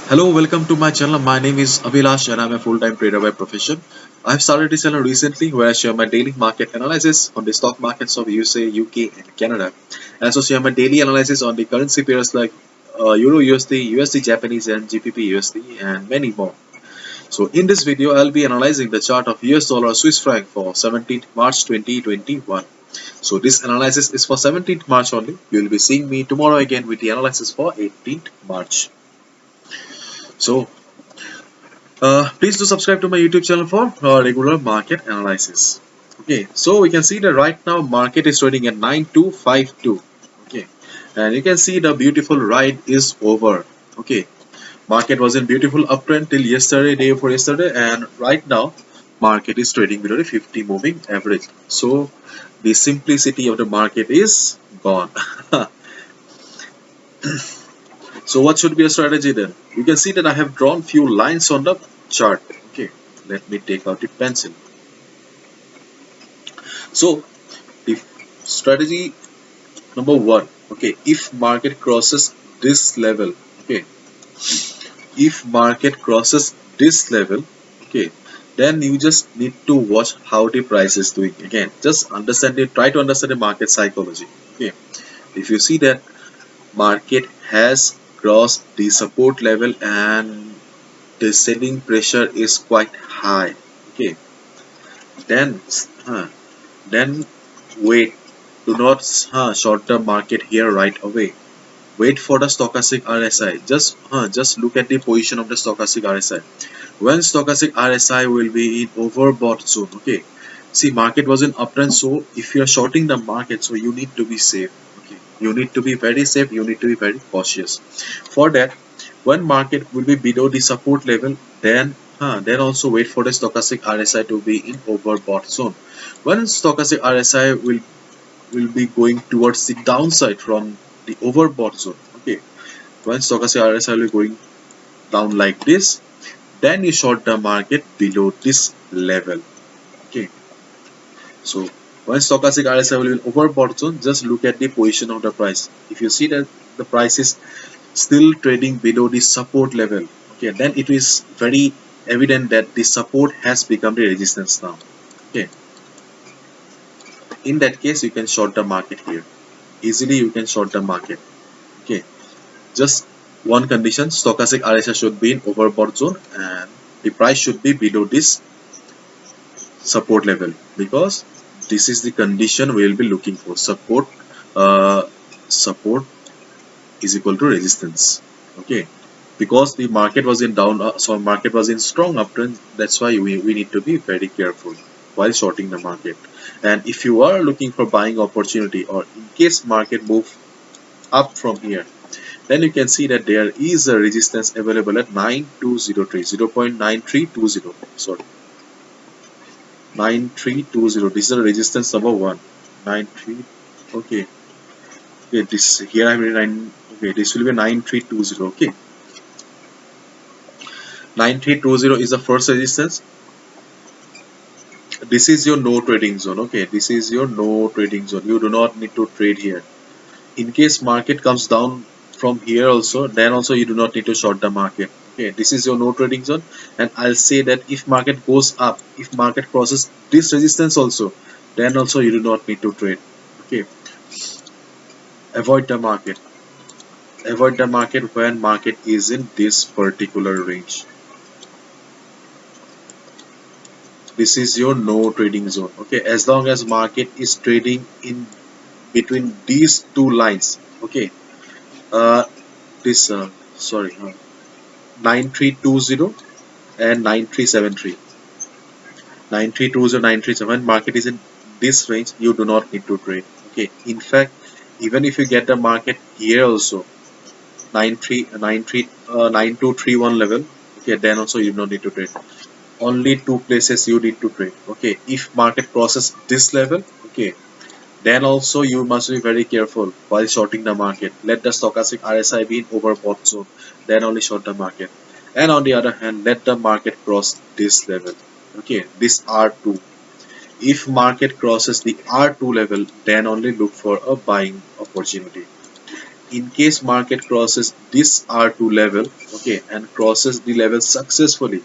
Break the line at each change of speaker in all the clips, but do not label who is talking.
Hello, welcome to my channel. My name is Abhilash and I'm a full-time trader by profession. I've started this channel recently where I share my daily market analysis on the stock markets of USA, UK and Canada. I also share my daily analysis on the currency pairs like Euro USD, USD Japanese and GBP USD and many more. So in this video, I'll be analyzing the chart of US dollar Swiss franc for 17th March 2021. So this analysis is for 17th March only. You'll be seeing me tomorrow again with the analysis for 18th March. So please do subscribe to my YouTube channel for regular market analysis. Okay, so we can see that right now market is trading at 9252. Okay, and you can see the beautiful ride is over. Okay, market was in beautiful uptrend till yesterday, day before yesterday, and right now market is trading below the 50 moving average. So the simplicity of the market is gone. So what should be a strategy then? You can see that I have drawn few lines on the chart. Okay, let me take out the pencil. So the strategy number one, okay, if market crosses this level, okay, if market crosses this level, okay, then you just need to watch how the price is doing. Again, just understand it, try to understand the market psychology. Okay, if you see that market has crossed the support level and the selling pressure is quite high, okay, then then wait. Do not short the market here right away. Wait for the stochastic RSI. Just look at the position of the stochastic RSI. When stochastic RSI will be in overbought zone. Okay. See, market was in uptrend, so if you are shorting the market, so you need to be safe. Okay. You need to be very safe. You need to be very cautious. For that, when market will be below the support level, then also wait for the stochastic RSI to be in overbought zone. When stochastic RSI will be going towards the downside from the overbought zone. Okay, when stochastic RSI will be going down like this, then you short the market below this level. Okay, so when stochastic RSI will be in overbought zone, just look at the position of the price. If you see that the price is still trading below the support level, okay, then it is very evident that the support has become the resistance now. Okay, in that case, you can short the market here. Easily, you can short the market. Okay, just one condition, stochastic RSI should be in overbought zone and the price should be below this support level, because this is the condition we will be looking for. Support is equal to resistance. Okay, because the market was in down, so market was in strong uptrend. That's why we need to be very careful while shorting the market. And if you are looking for buying opportunity, or in case market move up from here, then you can see that there is a resistance available at 9203, 0.9320. Sorry, 9320. This is the resistance number one. 93. Okay. Okay. This here I have 9. Okay. This will be 9320. Okay. 9320 is the first resistance. This is your no trading zone. Okay. This is your no trading zone. You do not need to trade here. In case market comes down from here also, then also you do not need to short the market. Okay, this is your no trading zone, and I'll say that if market goes up, if market crosses this resistance also, then also you do not need to trade. Okay, avoid the market. Avoid the market when market is in this particular range. This is your no trading zone. Okay, as long as market is trading in between these two lines. Okay, uh this sorry 9320 and 9373. 9320, 937. Market is in this range, you do not need to trade. Okay, in fact, even if you get the market here also 9231 level, okay, then also you do not need to trade. Only two places you need to trade. Okay, if market crosses this level, okay, then also you must be very careful while shorting the market. Let the stochastic RSI be in overbought zone, then only short the market. And on the other hand, let the market cross this level. Okay, this R2. If market crosses the R2 level, then only look for a buying opportunity. In case market crosses this R2 level, okay, and crosses the level successfully,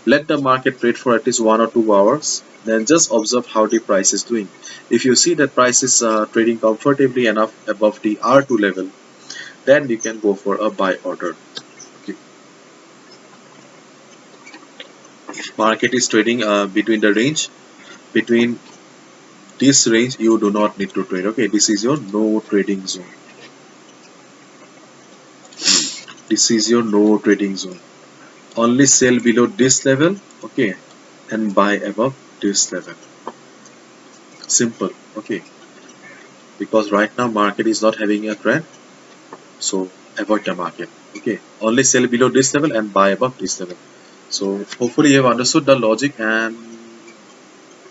let the market trade for at least 1 or 2 hours. Then just observe how the price is doing. If you see that price is trading comfortably enough above the R2 level, then you can go for a buy order. Okay. If market is trading between the range, between this range, you do not need to trade. Okay, this is your no trading zone. This is your no trading zone. Only sell below this level, okay, and buy above this level. Simple. Okay, because right now market is not having a trend, so avoid the market. Okay, only sell below this level and buy above this level. So hopefully you have understood the logic, and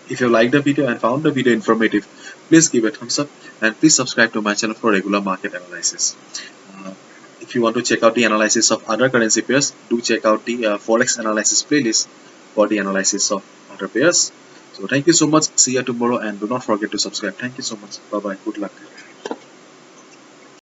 if you liked the video and found the video informative, please give a thumbs up and please subscribe to my channel for regular market analysis. uh, if you want to check out the analysis of other currency pairs, do check out the forex analysis playlist for the analysis of other pairs. So thank you so much, see you tomorrow, and do not forget to subscribe. Thank you so much, bye bye, good luck.